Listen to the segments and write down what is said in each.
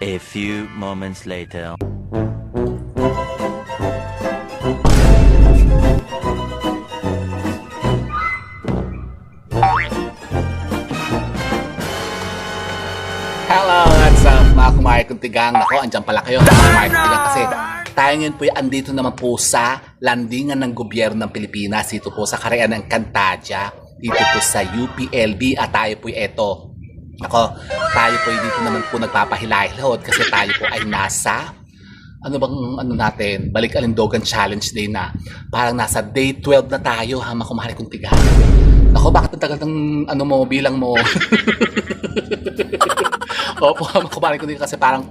A few moments later. Hello, what's up mga kumari kong tigang. Nako, andyan pala kayo mga kumari kong tigang kasi tayo ngayon po ay andito naman po sa landingan ng gobyerno ng Pilipinas dito po sa Carayan ng Cantadia dito po sa UPLB at tayo po ay eto. Nako, tayo po ay dito naman po nagpapahilahilahod kasi tayo po ay nasa natin, Balik Alindogan Challenge Day na. Parang nasa day 12 na tayo ha mga kumari kong tigang. Nako, bakit ang tagal ng bilang mo? Opo, makabalik ko din kasi parang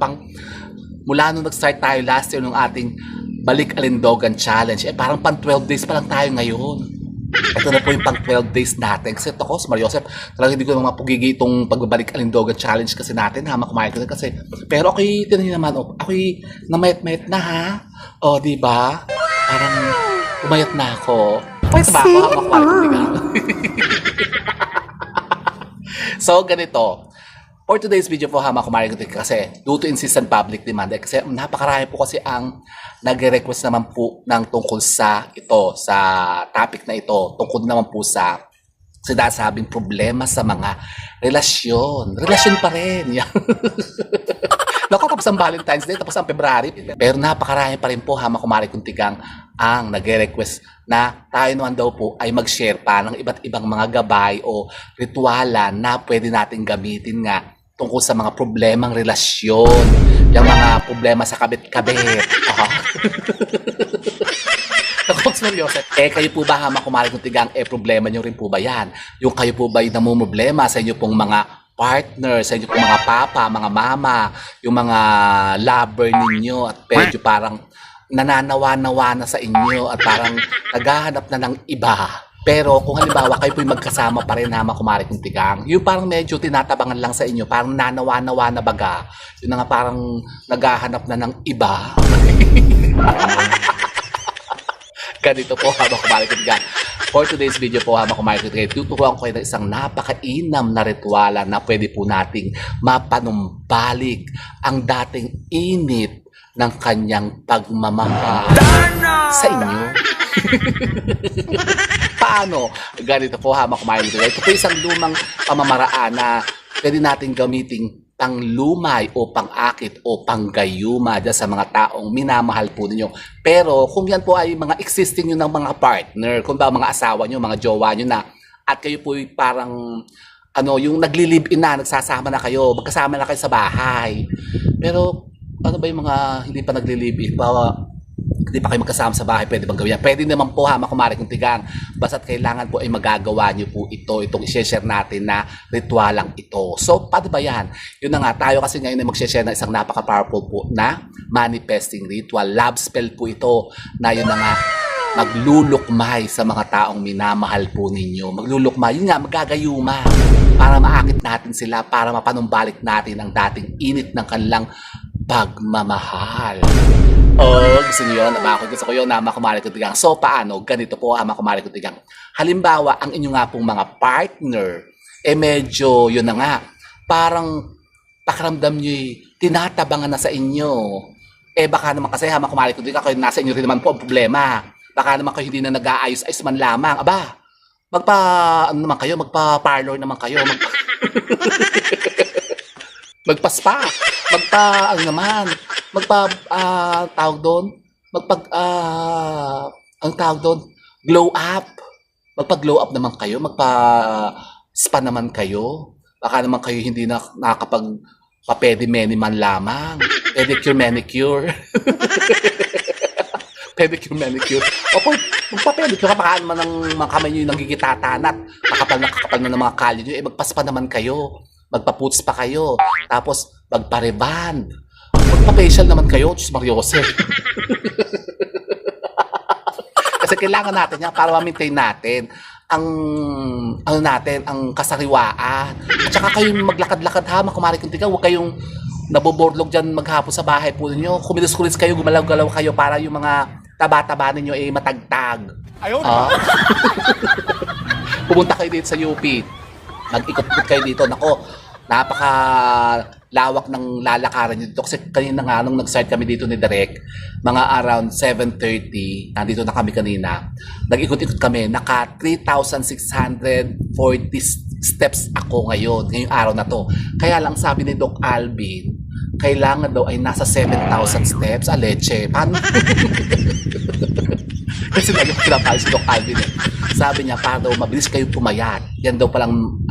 mula nung nag-start tayo last year nung ating Balik Alindogan Challenge, parang pang 12 days pa lang tayo ngayon. Ito na po yung pang 12 days natin. Kasi ito ko, si Mario Joseph, talagang hindi ko naman mapugigi itong pagbabalik Alindogan Challenge kasi natin, ha, makumain ko din kasi. Pero ako'y, tinan niyo naman, ako'y namayat-mayat na, ha? O, diba? Parang umayat na ako. Pwede ba ako, ha, makumain ko din. So, ganito. For today's video po ha mga kumari ko kasi due to insistent public demand kasi napakarami po kasi ang nagre-request naman po ng tungkol sa topic na ito tungkol naman po sa sinasabing problema sa mga relasyon pa rin yan. Naku, tapos ang Valentine's Day, tapos ang February, pero napakarami pa rin po ha mga kumari kong tigang ang nagre-request na tayo naman daw po ay mag-share pa ng iba't ibang mga gabay o ritualan na pwede natin gamitin nga tungkol sa mga problemang relasyon, yung mga problema sa kabit-kabit. Naku, seryoso. Kayo po ba ha mga kumari kong tigang, problema nyo rin po ba yan? Yung kayo po ba ay namumroblema sa inyo pong mga partner, sa inyo pong mga papa, mga mama, yung mga lover ninyo at medyo parang nananawa-nawa na sa inyo at parang naghahanap na ng iba. Pero kung halimbawa kayo po'y magkasama pa rin ha mga kumari kong tigang, yung parang medyo tinatabangan lang sa inyo, parang nanawa-nawa na baga, yun na nga parang naghahanap na ng iba. Ganito po ha mga kumari kong tigang. For today's video po ha mga kumari kong tigang, tuturuan ko kayo ng isang napakainam na rituala na pwede po nating mapanumbalik ang dating init ng kanyang pagmamahal sa inyo. Paano? Ganito po ha mga kumari kong tigang. Ito po isang lumang pamamaraan na pwede natin gamitin panglumay o pangakit o panggayuma dyan sa mga taong minamahal po ninyo. Pero kung yan po ay mga existing nyo ng mga partner, kung ba mga asawa nyo, mga jowa nyo na, at kayo po ay parang yung nagli-live-in na, nagsasama na kayo, magkasama na kayo sa bahay. Pero ano ba yung mga hindi pa nagli-live-in? Hindi pa kayo magkasama sa bahay, pwede bang gawin yan? Pwede naman po ha, makumari kong tigang. Basta't kailangan po ay magagawa nyo po itong i-share natin na ritualang ito. So, paano ba yan? Yun na nga, tayo kasi ngayon ay mag-share ng isang napaka-powerful po na manifesting ritual. Love spell po ito na yun na nga, maglulukmay sa mga taong minamahal po ninyo. Maglulukmay, yun nga, magagayuma para maakit natin sila, para mapanumbalik natin ang dating init ng kanilang pagmamahal. Gusto nyo yun? Gusto ko yun na makumari ko tigang. So, paano? Ganito po ha, makumari ko tigang. Halimbawa, ang inyo nga pong mga partner, medyo, yun na nga, parang pakiramdam nyo tinatabangan na sa inyo. Baka naman kasi ha, makumari ko tigang, kayo nasa inyo rin naman po ang problema. Baka naman kayo hindi na nag-aayos-ayos man lamang. Aba, magpa-parlor naman kayo. Magpa-spa. Glow up. Magpa-glow up naman kayo. Magpa-spa naman kayo. Baka naman kayo hindi na nakakapag-pedi-meni man lamang. Pedicure, manicure. Pedicure, manicure. Opo, magpa-pedicure ka, baka naman ng mga kamay nyo yung nagigitatanat. Kakapal na ng mga kalyo nyo. Magpa-spa naman kayo. Magpa-puts pa kayo. Tapos, magpa-reband. Magpa-facial naman kayo. Diyos Mario Joseph. Kasi kailangan natin yan para ma-maintain natin ang ang kasariwaan. At saka kayong maglakad-lakad ha, makumari kong tigaw. Huwag kayong naboborlog dyan maghapon sa bahay po ninyo. Kumilos-kulis kayo, gumalaw-galaw kayo para yung mga taba-taba ninyo ay matagtag. Ayun! Pumunta kayo dito sa UP. Mag-ikot-ikot kayo dito. Nako, napaka lawak ng lalakaran nyo dito. Kasi kanina nga, nung nag-start kami dito ni Direk, mga around 7:30, nandito na kami kanina, nag-ikot-ikot kami, naka 3,640 steps ako ngayong araw na to. Kaya lang sabi ni Doc Alvin, kailangan daw ay nasa 7,000 steps. Leche. Paano? Kasi nagpapayos si Doc Alvin eh. Sabi niya, para daw mabilis kayo pumayat. Yan daw palang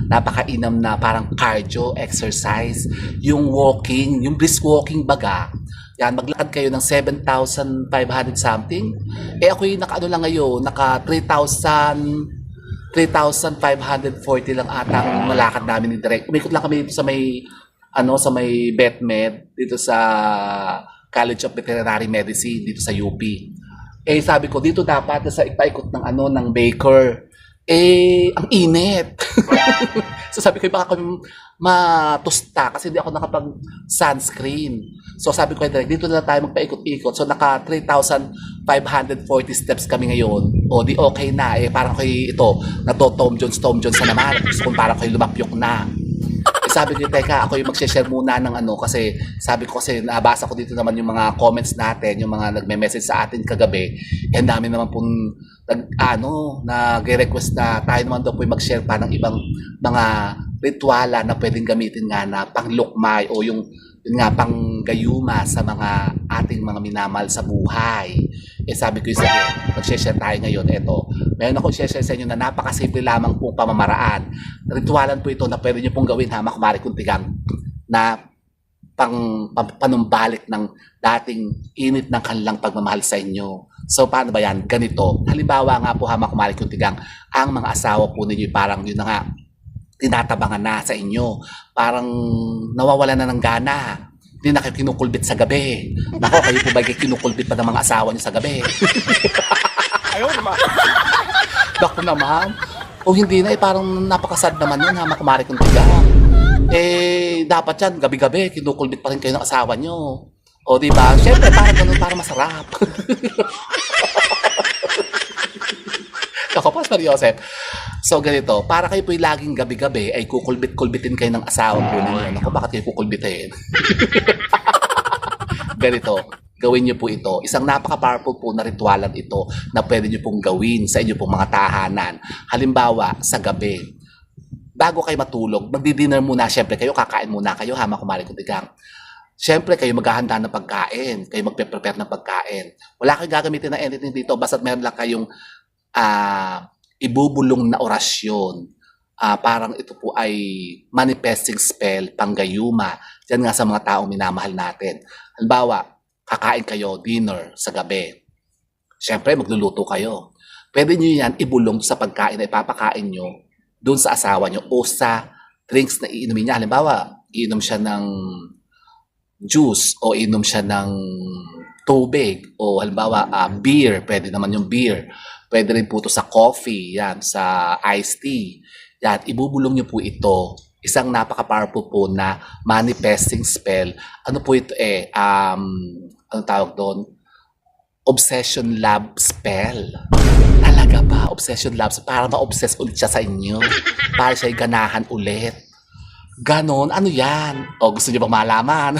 napakainam na parang cardio exercise. Yung walking, yung brisk walking baga. Yan, maglakad kayo ng 7,500 something. Ako yung naka lang ngayon, naka 3,540 lang ata ang malakad namin ni Direk. Umikot lang kami dito sa may sa may BetMed dito sa College of Veterinary Medicine dito sa UP. Sabi ko dito dapat sa ipaikot ng ng Baker. Ang init. So sabi ko baka kami matusta kasi hindi ako nakapag sunscreen. So sabi ko dito na tayo magpaikot-ikot. So naka 3,540 steps kami ngayon. O di okay na parang kay ito Tom Jones na naman. Gusto kong parang kay lumapyok na. Sabi ko, teka, ako yung mag-share muna ng kasi sabi ko kasi nabasa ko dito naman yung mga comments natin, yung mga nagme-message sa atin kagabi. Ang dami naman pong nag-request na tayo naman daw po yung mag-share pa ng ibang mga rituala na pwedeng gamitin nga na panglukmay o yung panggayuma sa mga ating mga minamahal sa buhay. Sabi ko sige, mag-share tayo ngayon. Meron akong share sa inyo na napakasimple lamang pong pamamaraan. Ritualan po ito na pwede nyo pong gawin Kumari Kuntigang na panumbalik ng dating init ng kanilang pagmamahal sa inyo. So paano ba yan? Ganito. Halimbawa nga po Kumari Kuntigang, ang mga asawa po ninyo parang yun na nga, tinatabangan na sa inyo. Parang nawawala na ng gana. Hindi na kayo kinukulbit sa gabi. Nako, kayo po ba kinukulbit pa ng mga asawa niyo sa gabi? Ayaw naman. Naku naman. O hindi na, parang napakasad naman yun, Kumari Kuntigang. Dapat yan, gabi-gabi, kinukulbit pa rin kayo ng asawa niyo. O diba? Siyempre, parang ganun, parang masarap. Ako pa, Pastor Joseph. So, ganito, para kayo po yung laging gabi-gabi ay kukulbit-kulbitin kayo ng asawa po ninyo. Ako, bakit kayo kukulbitin? Ganito, gawin niyo po ito. Isang napaka-powerful po na ritualan ito na pwede niyo pong gawin sa inyo pong mga tahanan. Halimbawa, sa gabi, bago kayo matulog, magdi-dinner muna. Siyempre, kayo kakain muna kayo, Kumari Kuntigang. Siyempre, kayo maghahanda ng pagkain. Kayo magpe-prepare ng pagkain. Wala kayong gagamitin na anything dito. Basta't meron lang kayong ibubulong na orasyon. Parang ito po ay manifesting spell, panggayuma. Diyan nga sa mga taong minamahal natin. Halimbawa, kakain kayo, dinner sa gabi. Siyempre, magluluto kayo. Pwede nyo yan ibulong sa pagkain na ipapakain nyo doon sa asawa nyo o sa drinks na iinumin niya. Halimbawa, iinom siya ng juice o iinom siya ng tubig o halimbawa beer. Pwede naman yung beer. Pwede rin po ito sa coffee, yan, sa iced tea. Yan, ibubulong nyo po ito. Isang napaka-powerful po na manifesting spell. Ano po ito anong tawag doon? Obsession love spell. Talaga ba? Obsession love spell. Para ma-obsess ulit siya sa inyo. Para siya'y ganahan ulit. Ganon, ano yan? O, gusto niyo ba malaman?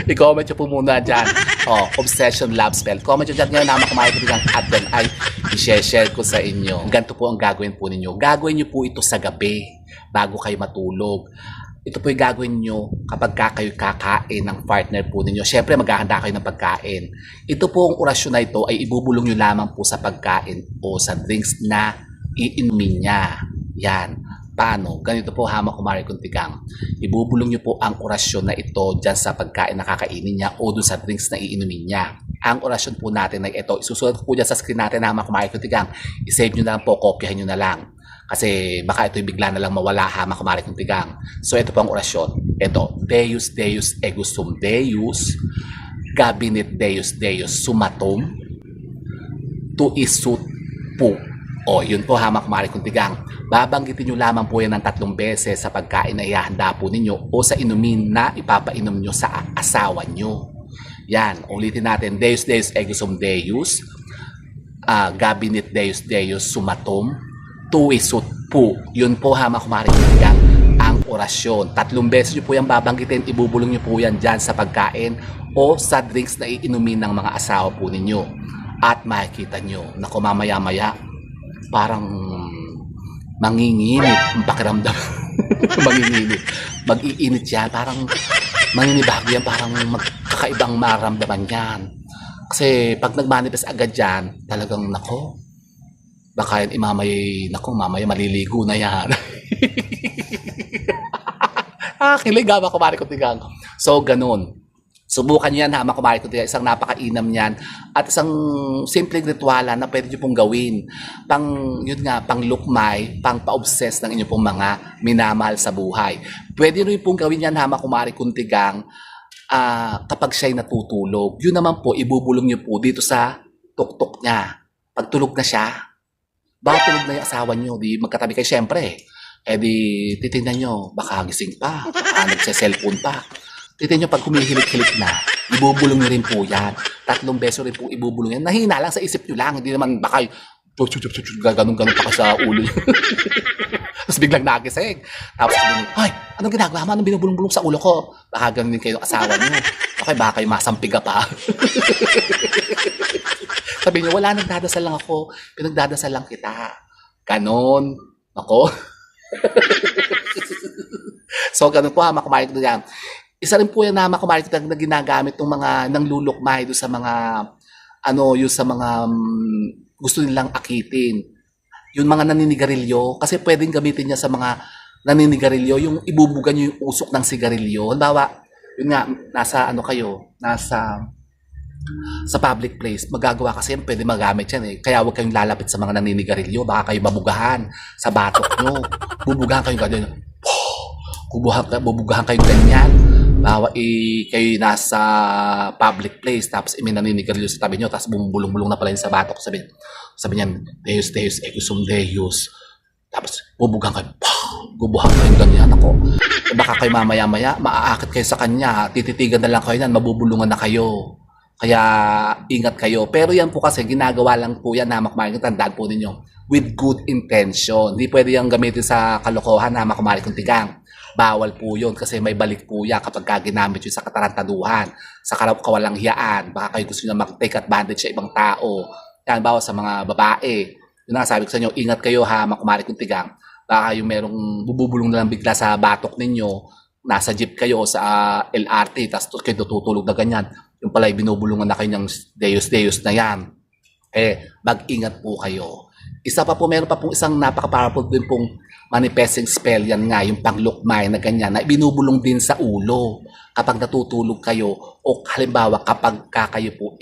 I-comment nyo po muna dyan. Obsession love spell. Comment nyo dyan ngayon Kumari Kuntigang at then ay i-share ko sa inyo. Ganito po ang gagawin po ninyo. Gagawin nyo po ito sa gabi bago kayo matulog. Ito po yung gagawin nyo kapag kayo kakain ng partner po ninyo. Siyempre maghahanda kayo ng pagkain. Ito po ang orasyon na ito ay ibubulong nyo lamang po sa pagkain o sa drinks na iinumin niya. Yan. Paano? Ganito po Kumari Kuntigang. Ibubulong niyo po ang orasyon na ito dyan sa pagkain na kakainin niya o dun sa drinks na iinumin niya. Ang orasyon po natin ay ito. Isusulat po dyan sa screen natin Kumari Kuntigang. I-save nyo na lang po, kopyahin nyo na lang. Kasi baka ito bigla na lang mawala Kumari Kuntigang. So ito po ang orasyon. Ito, Deus Deus Egus Sum Deus, Gabinet Deus Deus Sumatum, Tu Isut Pu. Yun po Kumari Kuntigang. Babanggitin nyo lamang po yan ng 3 beses sa pagkain na ihahanda po ninyo o sa inumin na ipapainom nyo sa asawa nyo. Yan, ulitin natin. Deus Deus Egus Sum Deus, Gabinet Deus Deus Sumatum, Tu Isut Pu. Yun po Kumari Kuntigang ang orasyon. 3 beses nyo po yan babanggitin, ibubulong nyo po yan dyan sa pagkain o sa drinks na iinumin ng mga asawa po ninyo. At makikita nyo, naku mamaya-maya, parang manginginit ang pakiramdam. Manginginit. Mag-iinit yan, parang manginibag yan, parang magkakaibang maramdaman yan. Kasi pag nag-manifest agad yan, talagang nako, baka yan mamaya maliligo na yan. Kilig ha, mga kumari ko tigang. So, ganun. Subukan nyo yan ha, mga kumari ko tigang. Isang napakainam yan. At isang simpleng ritualan na pwede nyo pong gawin. Yun nga, pang lukmay, pang pa-obsess ng inyo pong mga minamahal sa buhay. Pwede nyo pong gawin yan ha, mga kumari ko tigang. Kapag siya'y natutulog. Yun naman po, ibubulong nyo po dito sa tuktok niya. Pag tulog na siya, baka tulog na yung asawa nyo, di magkatabi kayo syempre. Di titignan nyo, baka gising pa, baka nagse-cellphone pa. Titignan nyo pag humihilik-hilik na, ibubulong nyo rin po yan. 3 beses rin po ibubulong yan. Nahina lang sa isip nyo lang, hindi naman baka ganun-ganun pa ka sa ulo nyo. Tapos biglang nagising. Tapos sabihin, ay, anong ginagawa mo? Anong binubulong-bulong sa ulo ko? Baka ganun din kayo ng asawa nyo. Okay, baka kayo masampiga pa. Sabi niyo, wala, nagdadasal lang ako. Pinagdadasal lang kita. Ganon. Ako. So, ganun po ha, makumarik na yan. Isa rin po yan na makumarik na ginagamit ng mga nanglulukmay doon sa mga, yung sa mga gusto nilang akitin. Yung mga naninigarilyo, kasi pwedeng gamitin niya sa mga naninigarilyo, yung ibubugan niyo yung usok ng sigarilyo. Halimbawa, yun nga, nasa sa public place, magagawa kasi yan, pwede magamit yan eh. Kaya huwag kayong lalapit sa mga naninigarilyo, baka kayo mabugahan sa batok nyo. Bubugahan kayo ganyan. Bubugahan kayo ganyan. Bawa kayo nasa public place, tapos may naninigarilyo sa tabi nyo, tapos bumubulong-bulong na pala yun sa batok. Sabi niyan, Deus, Deus, Ecusum Deus. Tapos bubugahan kayo, bubugahan kayo ganyan ako. Baka kayo mamaya-maya, maaakit kayo sa kanya, tititigan na lang kayo yan, mabubulungan na kayo. Kaya ingat kayo. Pero yan po kasi ginagawa lang po yan na makumarik. Tandaan po ninyo. With good intention. Hindi pwede yung gamitin sa kalokohan na makumarik ng tigang. Bawal po yun kasi may balik po yan kapag ginamit yun sa katarantaduhan, sa kawalang hiyaan. Baka kayo gusto nyo mag-take advantage sa ibang tao. Yan, bawal sa mga babae. Yun na sabi ko sa inyo, ingat kayo ha, makumarik ng tigang. Baka yung merong bububulong na lang bigla sa batok ninyo, nasa jeep kayo sa LRT, tapos kayo tutulog na ganyan. Yung pala binubulungan na kayo ng Deus na yan. Mag-ingat po kayo. Isa pa po, meron pa pong isang napaka-powerful din pong manifesting spell yan nga, yung panglukmay na ganyan, na binubulong din sa ulo kapag natutulog kayo o halimbawa kapag kayo po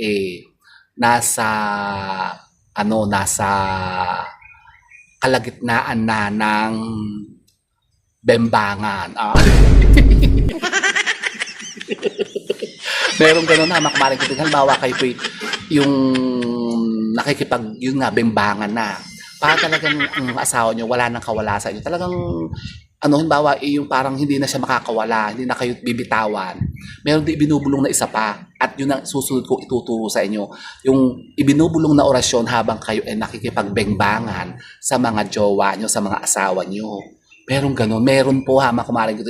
nasa kalagitnaan na ng bembangan. Merong gano'n na, makamaring ko. Halimbawa kayo po yung bembangan na. Para talagang ang asawa nyo, wala nang kawala sa inyo. Talagang, halimbawa, yung parang hindi na siya makakawala, hindi na kayo bibitawan. Meron din ibinubulong na isa pa. At yun ang susunod ko ituturo sa inyo. Yung ibinubulong na orasyon habang kayo ay nakikipagbengbangan sa mga jowa nyo, sa mga asawa nyo. Merong gano'n. Meron po ha, makumaring ko.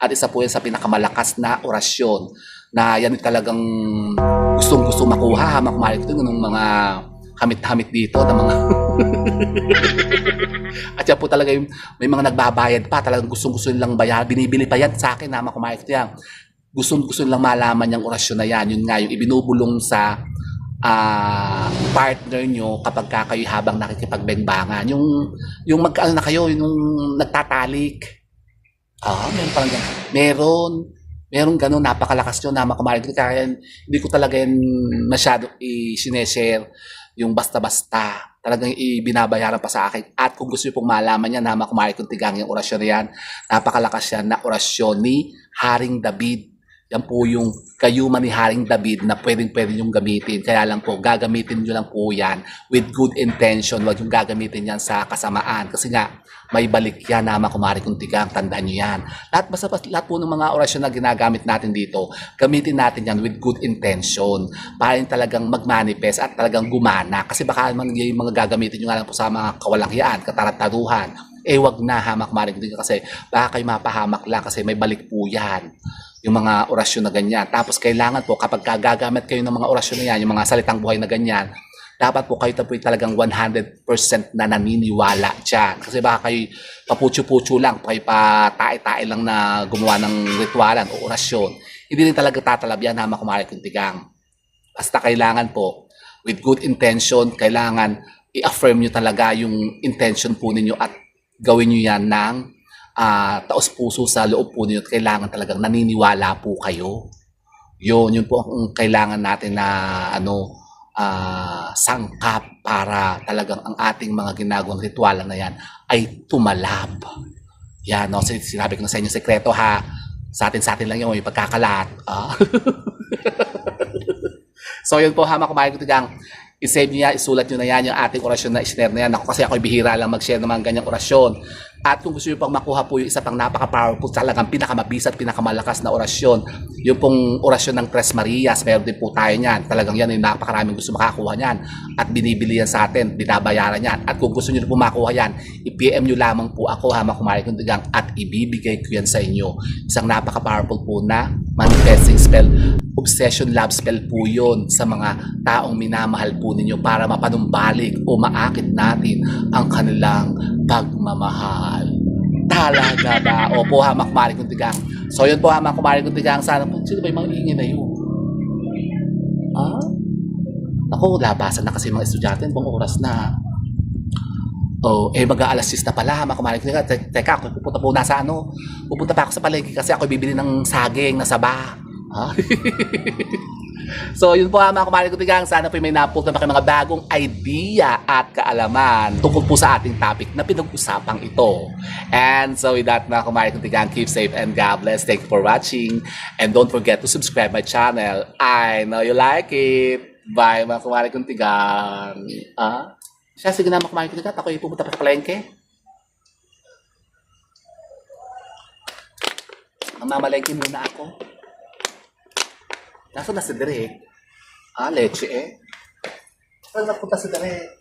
At isa po yan sa pinakamalakas na orasyon na yan talagang gustong-gusto makuha, makumalit ito ng mga hamit-hamit dito ng mga at yan po talaga yung may mga nagbabayad pa, talagang gustong-gusto nilang bayar, binibili pa yan sa akin na makumalit ito yan. Gustong-gusto nilang malaman yung orasyon na yan, yun nga yung ibinubulong sa partner nyo kapag kayo habang nakikipagbengbangan, yung magkaano na kayo, yung nagtatalik. Meron parang ganun. Meron ganun, napakalakas nyo na makumarig. Kaya hindi ko talaga yan masyado i-sineshare yung basta-basta. Talagang ibinabayaran pa sa akin. At kung gusto nyo pong malaman yan na makumarig kung tigang yung orasyon na yan, napakalakas yan na orasyon ni Haring David. Yan po yung kayuman ni Haring David na pwedeng-pwede yung gamitin. Kaya lang po, gagamitin nyo lang po yan with good intention. Huwag yung gagamitin yan sa kasamaan. Kasi nga, may balik yan na makumari kung tigang. Tandaan nyo yan. Lahat po ng mga orasyon na ginagamit natin dito, gamitin natin yan with good intention. Para yung talagang mag-manifest at talagang gumana. Kasi baka yung mga gagamitin nyo nga lang po sa mga kawalanghiyaan, katarantaduhan, wag na hamak maring kasi baka kayo mapahamak lang kasi may balik po yan. Yung mga orasyon na ganyan. Tapos kailangan po kapag gagamit kayo ng mga orasyon na yan, yung mga salitang buhay na ganyan, dapat po kayo po talagang 100% na naniniwala dyan. Kasi baka kayo paputyo-putyo lang, kayo pa-tae-tae lang na gumawa ng ritualan o orasyon. Hindi rin talaga tatalab yan hamak maring kuntigang. Basta kailangan po, with good intention, kailangan i-affirm nyo talaga yung intention po ninyo at gawin nyo yan ng taos-puso sa loob po ninyo at kailangan talagang naniniwala po kayo. Yun po ang kailangan natin na sangkap para talagang ang ating mga ginagawang ritualan na yan ay tumalab. Yan, no? Sinabi ko na sa inyo sekreto ha. Sa atin lang yung may pagkakalat. So yun po hamak maring kuntigang. I-save nyo yan, isulat nyo na yan yung ating orasyon na i-share na yan. Ako kasi ako'y bihira lang mag-share ng mga ganyang orasyon. At kung gusto nyo pang makuha po yung isa pang napaka-powerful, talagang pinakamabisa at pinakamalakas na orasyon, yung pong orasyon ng Tres Marias, meron din po tayo niyan. Talagang yan yung napakaraming gusto makakuha niyan. At binibili yan sa atin, binabayaran yan. At kung gusto nyo na po makuha yan, i-PM nyo lamang po ako, hamak maring kuntigang, at ibibigay ko yan sa inyo. Isang napaka-powerful po na manifesting spell. Obsession love spell po yun sa mga taong minamahal po ninyo para mapanumbalik o maakit natin ang kanilang pagmamahal. Talaga ba? Opo, hamak maring kuntigang. So yun po hamak maring kuntigang. Sana po, sino ba yung mga ingin na yun? Ako, labasan na kasi mga estudyante. Bang oras na? Mag-aalas 6 na pala, hamak maring kuntigang. Teka, ako pupunta po na sa pupunta pa ako sa palengke kasi ako bibili ng saging na saba. So yun po hamak maring kuntigang, sana po may napulta na kayo mga bagong idea at kaalaman tungkol po sa ating topic na pinag-usapang ito. And so with that mga maring kuntigang, keep safe and God bless. Thank you for watching and don't forget to subscribe my channel. I know you like it. Bye mga maring kuntigang. Sige na mga maring kuntigang, ako'y pupunta pa sa palengke. Mamalengke muna ako. Nasaan na si Derek? Leche eh. Saan napunta si Derek?